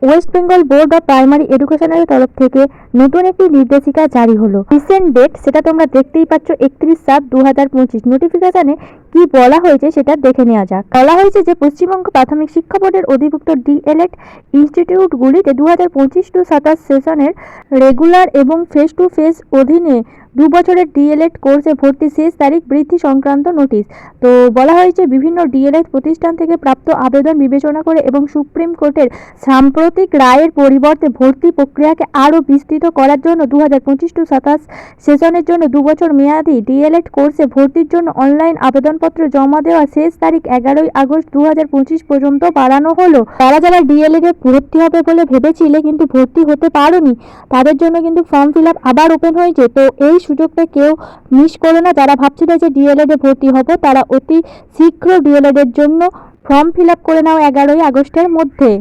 West Bengal board of primary এডুকেশনের তরফ থেকে নতুন একটি নির্দেশিকা জারি হলো। রিসেন্ট ডেট সেটা তোমরা দেখতেই পাচ্ছ 31/7/2025। নোটিফিকেশনে কি বলা হয়েছে সেটা দেখে নেওয়া যাক। বলা হয়েছে যে পশ্চিমবঙ্গ প্রাথমিক শিক্ষা বোর্ডের অধিভুক্ত ডিএলএড ইনস্টিটিউটগুলিতে 2025-27 সেশনের রেগুলার এবং ফেস টু ফেস অধীনে 2 বছরের ডিএলএড কোর্সে ভর্তি শেষ তারিখ বৃদ্ধি সংক্রান্ত নোটিশ। তো বলা হয়েছে বিভিন্ন ডিএলএড প্রতিষ্ঠান থেকে প্রাপ্ত আবেদন বিবেচনা করে এবং সুপ্রিম কোর্টের সাম্প্রতিক রায়ের পরিবর্তে ভর্তি প্রক্রিয়াকে আরও বিস্তৃত করার জন্য 2025-27 সেশনের জন্য 2 বছর মেয়াদী ডিএলএড কোর্সে ভর্তির জন্য অনলাইন আবেদনপত্র জমা দেওয়ার শেষ তারিখ 11 আগস্ট 2025 পর্যন্ত বাড়ানো হলো। যারা ডিএলএড এ ভর্তি হবে বলে ভেবেছিলে কিন্তু ভর্তি হতে পারোনি, তাদের জন্য কিন্তু ফর্ম ফিল আপ আবার ওপেন হয়েছে। তো এই সুযোগটা কেউ মিস করো না। যারা ভাবছিল যে ডিএলএড এ ভর্তি হবো তারা অতি শীঘ্র ডিএলএড এর জন্য ফর্ম ফিল আপ করে নাও 11 আগস্টের মধ্যে।